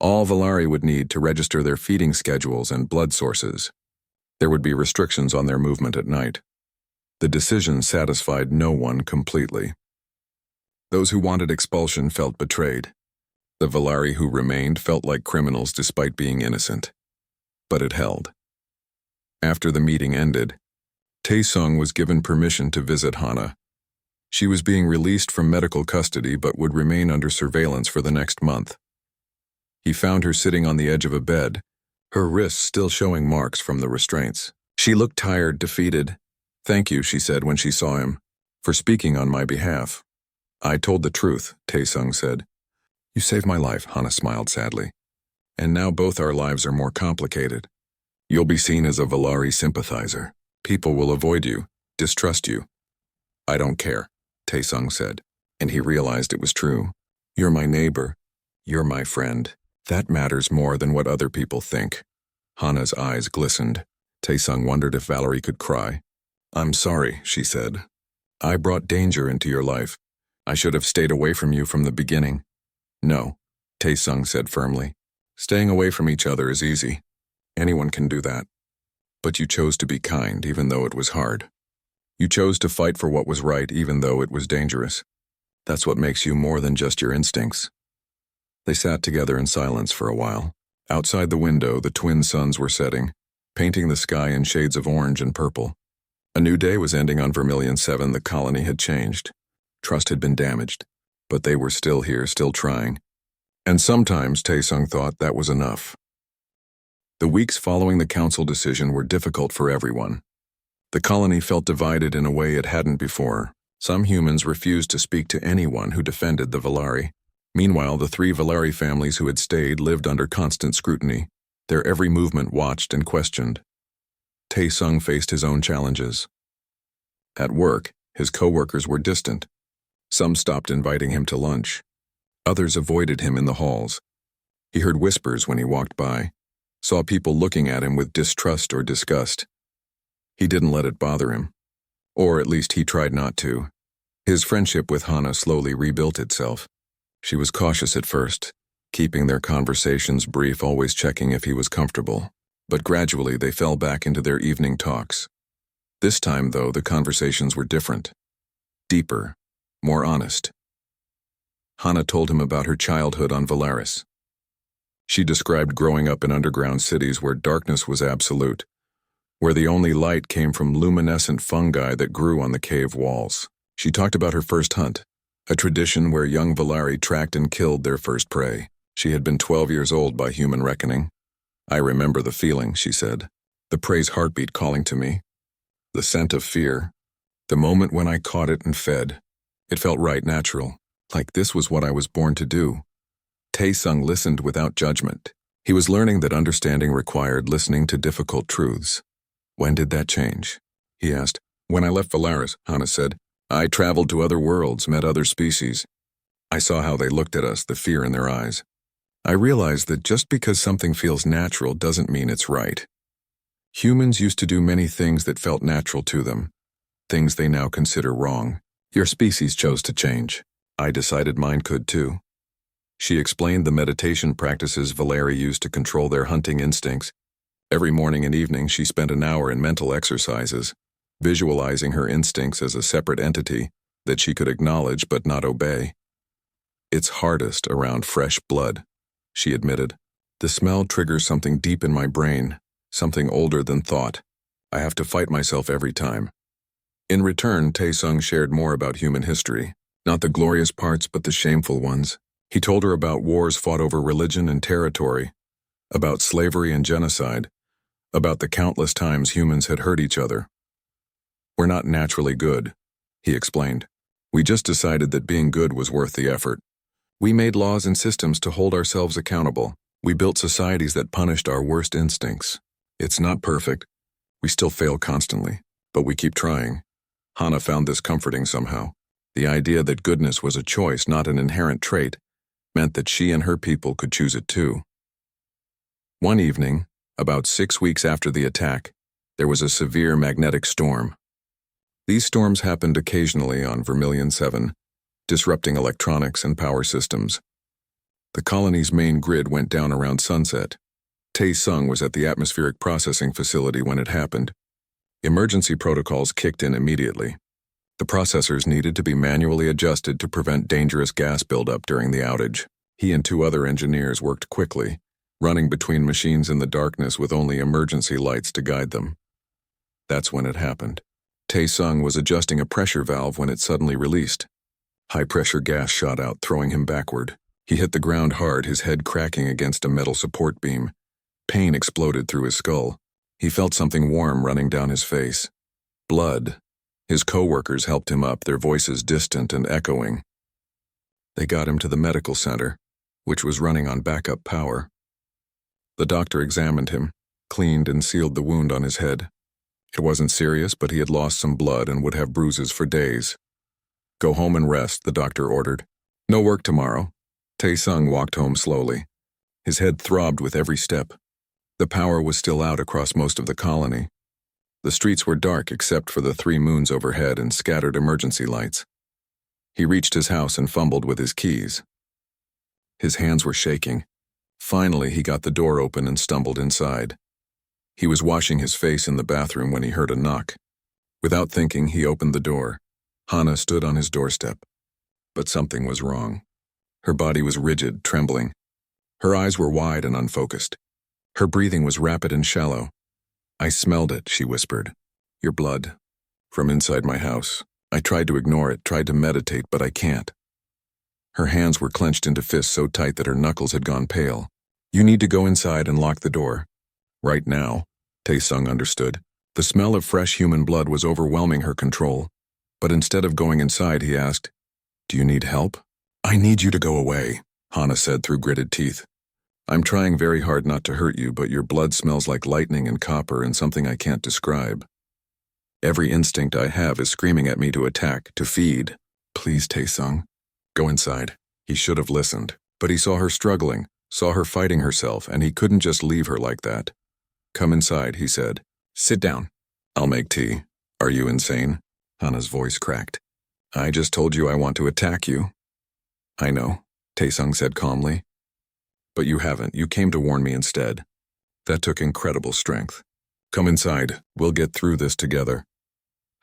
All Valeri would need to register their feeding schedules and blood sources. There would be restrictions on their movement at night. The decision satisfied no one completely. Those who wanted expulsion felt betrayed. The Valeri who remained felt like criminals despite being innocent. But it held. After the meeting ended, Taesung was given permission to visit Hana. She was being released from medical custody but would remain under surveillance for the next month. He found her sitting on the edge of a bed, her wrists still showing marks from the restraints. She looked tired, defeated. "Thank you," she said when she saw him, "for speaking on my behalf." "I told the truth," Taesung said. "You saved my life," Hana smiled sadly. "And now both our lives are more complicated. You'll be seen as a Valeri sympathizer. People will avoid you, distrust you." "I don't care," Taesung said, and he realized it was true. "You're my neighbor. You're my friend. That matters more than what other people think." Hana's eyes glistened. Taesung wondered if Valerie could cry. "I'm sorry," she said. "I brought danger into your life. I should have stayed away from you from the beginning." "No," Taesung said firmly. "Staying away from each other is easy. Anyone can do that. But you chose to be kind even though it was hard. You chose to fight for what was right even though it was dangerous. That's what makes you more than just your instincts." They sat together in silence for a while. Outside the window, the twin suns were setting, painting the sky in shades of orange and purple. A new day was ending on Vermilion 7. The colony had changed. Trust had been damaged, but they were still here, still trying. And sometimes Taesung thought that was enough. The weeks following the council decision were difficult for everyone. The colony felt divided in a way it hadn't before. Some humans refused to speak to anyone who defended the Valeri. Meanwhile, the 3 Valeri families who had stayed lived under constant scrutiny, their every movement watched and questioned. Taesung faced his own challenges. At work, his co-workers were distant. Some stopped inviting him to lunch. Others avoided him in the halls. He heard whispers when he walked by, saw people looking at him with distrust or disgust. He didn't let it bother him. Or at least he tried not to. His friendship with Hana slowly rebuilt itself. She was cautious at first, keeping their conversations brief, always checking if he was comfortable. But gradually they fell back into their evening talks. This time, though, the conversations were different. Deeper, more honest. Hana told him about her childhood on Valaris. She described growing up in underground cities where darkness was absolute, where the only light came from luminescent fungi that grew on the cave walls. She talked about her first hunt, a tradition where young Valeri tracked and killed their first prey. She had been 12 years old by human reckoning. "I remember the feeling," she said. "The prey's heartbeat calling to me. The scent of fear. The moment when I caught it and fed. It felt right, natural, like this was what I was born to do." Taesung listened without judgment. He was learning that understanding required listening to difficult truths. "When did that change?" he asked. "When I left Valaris," Hana said. "I traveled to other worlds, met other species. I saw how they looked at us, the fear in their eyes. I realized that just because something feels natural doesn't mean it's right. Humans used to do many things that felt natural to them, things they now consider wrong. Your species chose to change. I decided mine could too." She explained the meditation practices Valeri used to control their hunting instincts. Every morning and evening she spent an hour in mental exercises, visualizing her instincts as a separate entity that she could acknowledge but not obey. "It's hardest around fresh blood," she admitted. "The smell triggers something deep in my brain, something older than thought. I have to fight myself every time." In return, Taesung shared more about human history, not the glorious parts but the shameful ones. He told her about wars fought over religion and territory, about slavery and genocide, about the countless times humans had hurt each other. "We're not naturally good," he explained. "We just decided that being good was worth the effort. We made laws and systems to hold ourselves accountable. We built societies that punished our worst instincts. It's not perfect. We still fail constantly, but we keep trying. Hana found this comforting somehow. The idea that goodness was a choice, not an inherent trait, meant that she and her people could choose it too. One evening, about 6 weeks after the attack, there was a severe magnetic storm. These storms happened occasionally on Vermilion 7, disrupting electronics and power systems. The colony's main grid went down around sunset. Tae-sung was at the atmospheric processing facility when it happened. Emergency protocols kicked in immediately. The processors needed to be manually adjusted to prevent dangerous gas buildup during the outage. He and 2 other engineers worked quickly, running between machines in the darkness with only emergency lights to guide them. That's when it happened. Tae-sung was adjusting a pressure valve when it suddenly released. High-pressure gas shot out, throwing him backward. He hit the ground hard, his head cracking against a metal support beam. Pain exploded through his skull. He felt something warm running down his face. Blood. His co-workers helped him up, their voices distant and echoing. They got him to the medical center, which was running on backup power. The doctor examined him, cleaned and sealed the wound on his head. It wasn't serious, but he had lost some blood and would have bruises for days. Go home and rest, the doctor ordered. No work tomorrow. Tae-sung walked home slowly. His head throbbed with every step. The power was still out across most of the colony. The streets were dark except for the 3 moons overhead and scattered emergency lights. He reached his house and fumbled with his keys. His hands were shaking. Finally, he got the door open and stumbled inside. He was washing his face in the bathroom when he heard a knock. Without thinking, he opened the door. Hana stood on his doorstep. But something was wrong. Her body was rigid, trembling. Her eyes were wide and unfocused. Her breathing was rapid and shallow. I smelled it, she whispered. Your blood. From inside my house. I tried to ignore it, tried to meditate, but I can't. Her hands were clenched into fists so tight that her knuckles had gone pale. You need to go inside and lock the door. Right now, Tae-sung understood. The smell of fresh human blood was overwhelming her control. But instead of going inside, he asked, Do you need help? I need you to go away, Hana said through gritted teeth. I'm trying very hard not to hurt you, but your blood smells like lightning and copper and something I can't describe. Every instinct I have is screaming at me to attack, to feed. Please, Tae-sung. Go inside. He should have listened, but he saw her struggling, saw her fighting herself, and he couldn't just leave her like that. Come inside, he said. Sit down. I'll make tea. Are you insane? Hana's voice cracked. I just told you I want to attack you. I know, Tae-sung said calmly. But you haven't. You came to warn me instead. That took incredible strength. Come inside. We'll get through this together.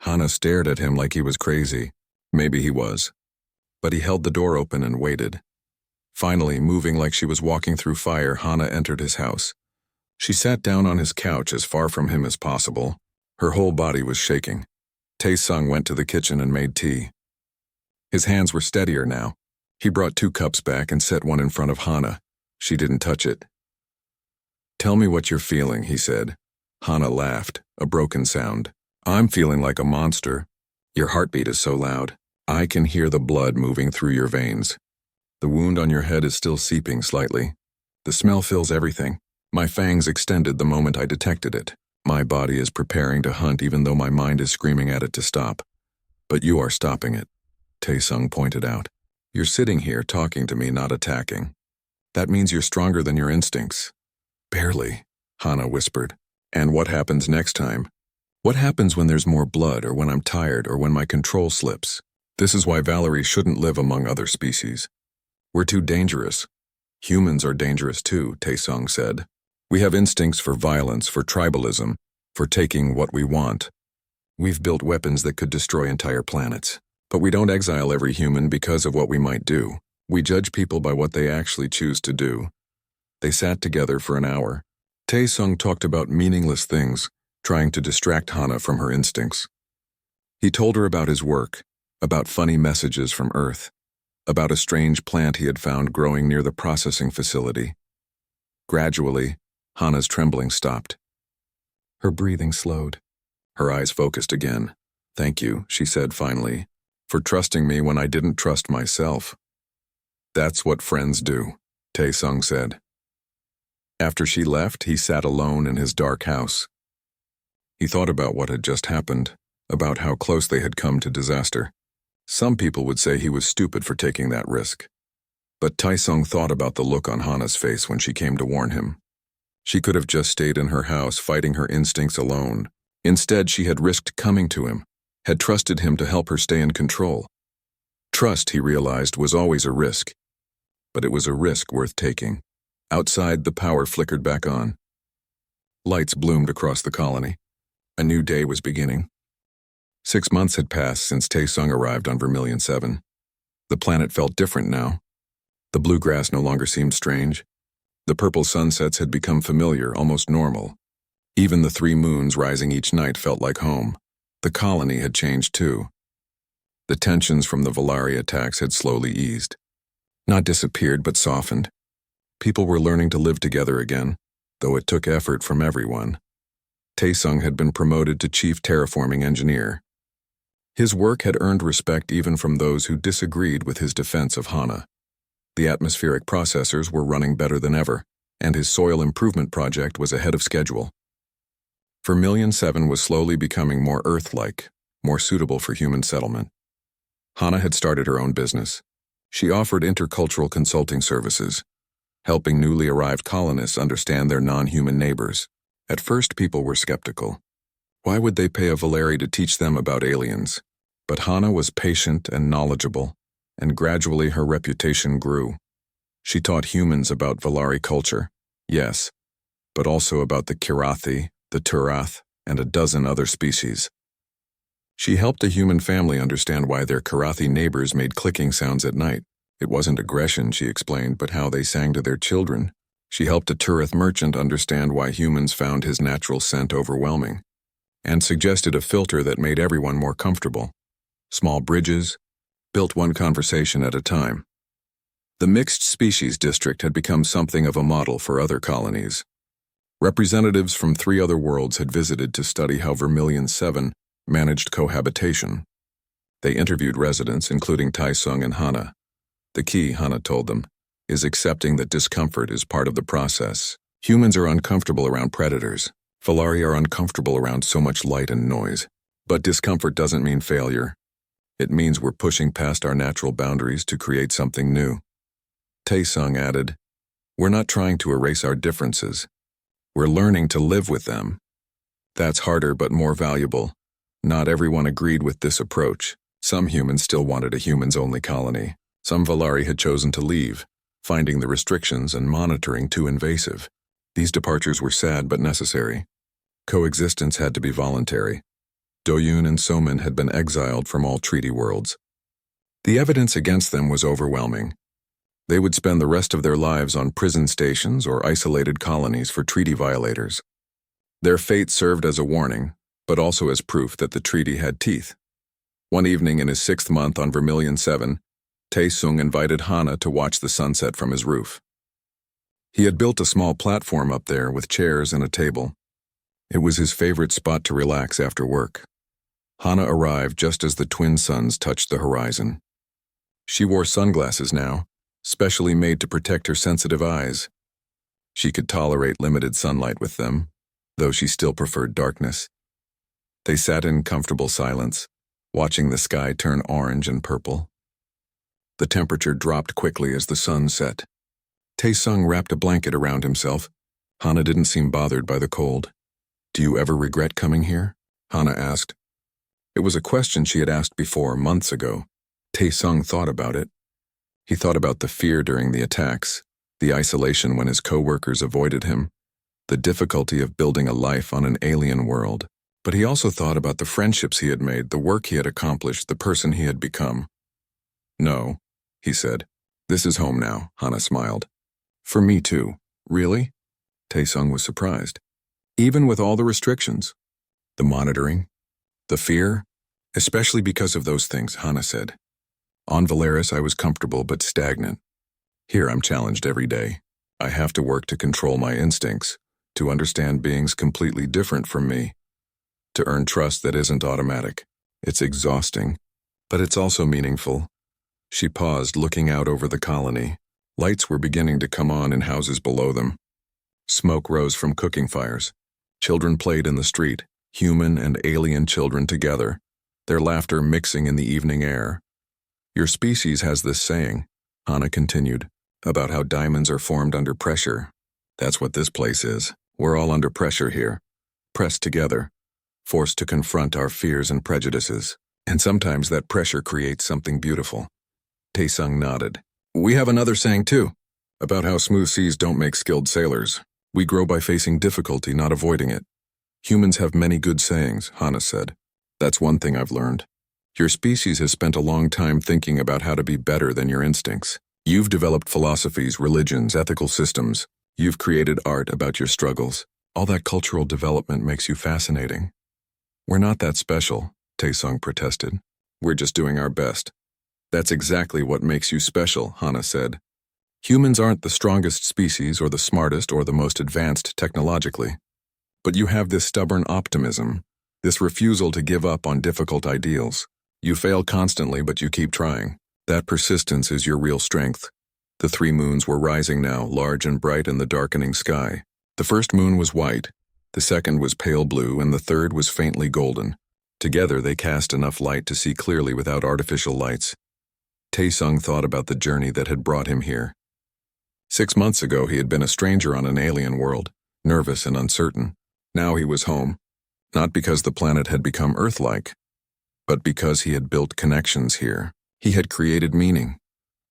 Hana stared at him like he was crazy. Maybe he was. But he held the door open and waited. Finally, moving like she was walking through fire, Hana entered his house. She sat down on his couch as far from him as possible. Her whole body was shaking. Tae-sung went to the kitchen and made tea. His hands were steadier now. He brought 2 cups back and set one in front of Hana. She didn't touch it. Tell me what you're feeling, he said. Hana laughed, a broken sound. I'm feeling like a monster. Your heartbeat is so loud. I can hear the blood moving through your veins. The wound on your head is still seeping slightly. The smell fills everything. My fangs extended the moment I detected it. My body is preparing to hunt even though my mind is screaming at it to stop. But you are stopping it, Tae-sung pointed out. You're sitting here talking to me, not attacking. That means you're stronger than your instincts. Barely, Hana whispered. And what happens next time? What happens when there's more blood, or when I'm tired, or when my control slips? This is why Valerie shouldn't live among other species. We're too dangerous. Humans are dangerous too, Tae-sung said. We have instincts for violence, for tribalism, for taking what we want. We've built weapons that could destroy entire planets. But we don't exile every human because of what we might do. We judge people by what they actually choose to do. They sat together for an hour. Tae-sung talked about meaningless things, trying to distract Hana from her instincts. He told her about his work, about funny messages from Earth, about a strange plant he had found growing near the processing facility. Gradually, Hana's trembling stopped. Her breathing slowed. Her eyes focused again. Thank you, she said finally, for trusting me when I didn't trust myself. That's what friends do, Tae-sung said. After she left, he sat alone in his dark house. He thought about what had just happened, about how close they had come to disaster. Some people would say he was stupid for taking that risk. But Taesung thought about the look on Hana's face when she came to warn him. She could have just stayed in her house fighting her instincts alone. Instead, she had risked coming to him, had trusted him to help her stay in control. Trust, he realized, was always a risk. But it was a risk worth taking. Outside, the power flickered back on. Lights bloomed across the colony. A new day was beginning. 6 months had passed since Taesung arrived on Vermilion 7. The planet felt different now. The blue grass no longer seemed strange. The purple sunsets had become familiar, almost normal. Even the 3 moons rising each night felt like home. The colony had changed too. The tensions from the Volari attacks had slowly eased. Not disappeared, but softened. People were learning to live together again, though it took effort from everyone. Taesung had been promoted to chief terraforming engineer. His work had earned respect even from those who disagreed with his defense of Hana. The atmospheric processors were running better than ever, and his soil improvement project was ahead of schedule. Vermilion 7 was slowly becoming more Earth-like, more suitable for human settlement. Hana had started her own business. She offered intercultural consulting services, helping newly arrived colonists understand their non-human neighbors. At first, people were skeptical. Why would they pay a Volari to teach them about aliens? But Hana was patient and knowledgeable, and gradually her reputation grew. She taught humans about Volari culture, yes, but also about the Kirathi, the Turath, and a dozen other species. She helped a human family understand why their Kirathi neighbors made clicking sounds at night. It wasn't aggression, she explained, but how they sang to their children. She helped a Turath merchant understand why humans found his natural scent overwhelming, and suggested a filter that made everyone more comfortable. Small bridges, built one conversation at a time. The mixed species district had become something of a model for other colonies. Representatives from 3 other worlds had visited to study how Vermilion 7 managed cohabitation. They interviewed residents, including Taesung and Hana. The key, Hana told them, is accepting that discomfort is part of the process. Humans are uncomfortable around predators. Volari are uncomfortable around so much light and noise. But discomfort doesn't mean failure. It means we're pushing past our natural boundaries to create something new. Taesung added, "We're not trying to erase our differences. We're learning to live with them. That's harder but more valuable. Not everyone agreed with this approach. Some humans still wanted a humans-only colony. Some Volari had chosen to leave, finding the restrictions and monitoring too invasive. These departures were sad but necessary. Coexistence had to be voluntary. Doyun and Somin had been exiled from all treaty worlds. The evidence against them was overwhelming. They would spend the rest of their lives on prison stations or isolated colonies for treaty violators. Their fate served as a warning, but also as proof that the treaty had teeth. One evening in his 6th month on Vermilion 7, Taesung invited Hana to watch the sunset from his roof. He had built a small platform up there with chairs and a table. It was his favorite spot to relax after work. Hana arrived just as the twin suns touched the horizon. She wore sunglasses now, specially made to protect her sensitive eyes. She could tolerate limited sunlight with them, though she still preferred darkness. They sat in comfortable silence, watching the sky turn orange and purple. The temperature dropped quickly as the sun set. Taesung wrapped a blanket around himself. Hana didn't seem bothered by the cold. "Do you ever regret coming here?" Hana asked. It was a question she had asked before, months ago. Taesung thought about it. He thought about the fear during the attacks, the isolation when his co-workers avoided him, the difficulty of building a life on an alien world. But he also thought about the friendships he had made, the work he had accomplished, the person he had become. "No," he said. "This is home now," Hana smiled. "For me too." "Really?" Taesung was surprised. "Even with all the restrictions? The monitoring? The fear? Especially because of those things," Hana said. "On Valeris I was comfortable but stagnant. Here I'm challenged every day. I have to work to control my instincts, to understand beings completely different from me, to earn trust that isn't automatic. It's exhausting, but it's also meaningful." She paused, looking out over the colony. Lights were beginning to come on in houses below them. Smoke rose from cooking fires. Children played in the street, human and alien children together, their laughter mixing in the evening air. Your species has this saying, Hana continued, about how diamonds are formed under pressure. That's what this place is. We're all under pressure here, pressed together, forced to confront our fears and prejudices. And sometimes that pressure creates something beautiful. Taesung nodded. We have another saying too, about how smooth seas don't make skilled sailors. We grow by facing difficulty, not avoiding it. Humans have many good sayings, Hana said. That's one thing I've learned. Your species has spent a long time thinking about how to be better than your instincts. You've developed philosophies, religions, ethical systems. You've created art about your struggles. All that cultural development makes you fascinating. We're not that special, Taesung protested. We're just doing our best. That's exactly what makes you special, Hana said. Humans aren't the strongest species or the smartest or the most advanced technologically. But you have this stubborn optimism, this refusal to give up on difficult ideals. You fail constantly, but you keep trying. That persistence is your real strength. The 3 moons were rising now, large and bright in the darkening sky. The first moon was white, the second was pale blue, and the third was faintly golden. Together they cast enough light to see clearly without artificial lights. Taesung thought about the journey that had brought him here. 6 months ago he had been a stranger on an alien world, nervous and uncertain. Now he was home, not because the planet had become Earth-like, but because he had built connections here. He had created meaning.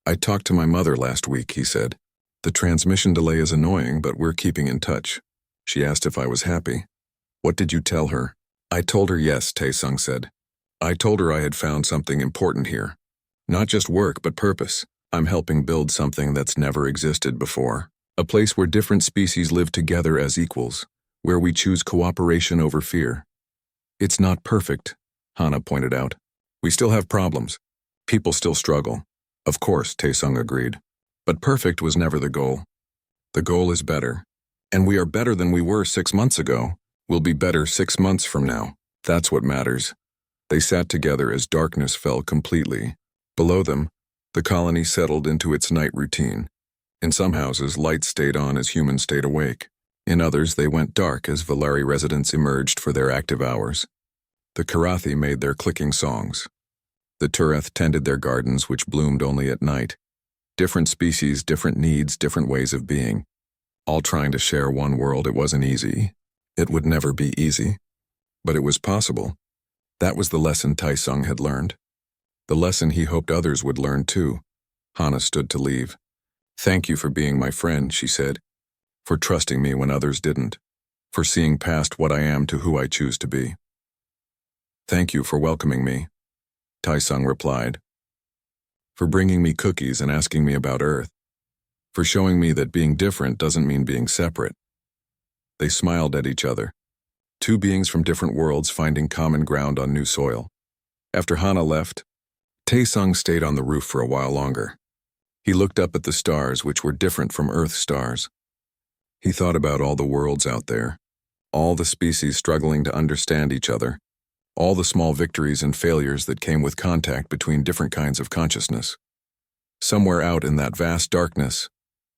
I talked to my mother last week, he said. The transmission delay is annoying, but we're keeping in touch. She asked if I was happy. What did you tell her? I told her yes, Taesung said. I told her I had found something important here. Not just work, but purpose. I'm helping build something that's never existed before. A place where different species live together as equals, where we choose cooperation over fear. It's not perfect, Hana pointed out. We still have problems. People still struggle. Of course, Taesung agreed. But perfect was never the goal. The goal is better. And we are better than we were 6 months ago. We'll be better 6 months from now. That's what matters. They sat together as darkness fell completely. Below them, the colony settled into its night routine. In some houses, lights stayed on as humans stayed awake. In others, they went dark as Valari residents emerged for their active hours. The Karathi made their clicking songs. The Tureth tended their gardens, which bloomed only at night. Different species, different needs, different ways of being. All trying to share one world. It wasn't easy. It would never be easy. But it was possible. That was the lesson Taesung had learned. The lesson he hoped others would learn too. Hana stood to leave. Thank you for being my friend, she said. For trusting me when others didn't. For seeing past what I am to who I choose to be. Thank you for welcoming me, Taesung replied. For bringing me cookies and asking me about Earth. For showing me that being different doesn't mean being separate. They smiled at each other. 2 beings from different worlds finding common ground on new soil. After Hana left, Taesung stayed on the roof for a while longer. He looked up at the stars, which were different from Earth's stars. He thought about all the worlds out there, all the species struggling to understand each other, all the small victories and failures that came with contact between different kinds of consciousness. Somewhere out in that vast darkness,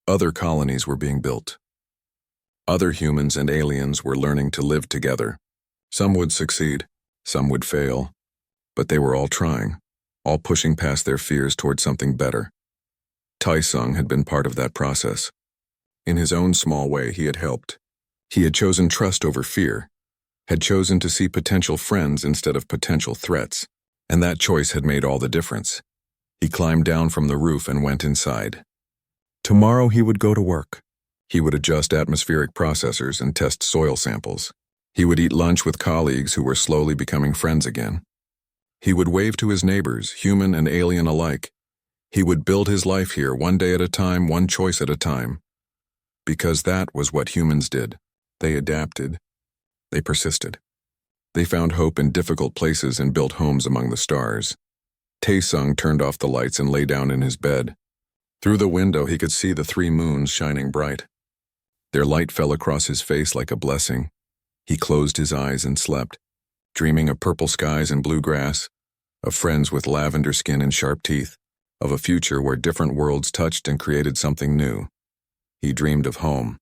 other colonies were being built. Other humans and aliens were learning to live together. Some would succeed, some would fail, but they were all trying, all pushing past their fears toward something better. Taesung had been part of that process. In his own small way, he had helped. He had chosen trust over fear, had chosen to see potential friends instead of potential threats, and that choice had made all the difference. He climbed down from the roof and went inside. Tomorrow he would go to work. He would adjust atmospheric processors and test soil samples. He would eat lunch with colleagues who were slowly becoming friends again. He would wave to his neighbors, human and alien alike. He would build his life here, one day at a time, one choice at a time. Because that was what humans did. They adapted. They persisted. They found hope in difficult places and built homes among the stars. Taesung turned off the lights and lay down in his bed. Through the window he could see the 3 moons shining bright. Their light fell across his face like a blessing. He closed his eyes and slept, dreaming of purple skies and blue grass, of friends with lavender skin and sharp teeth, of a future where different worlds touched and created something new. He dreamed of home.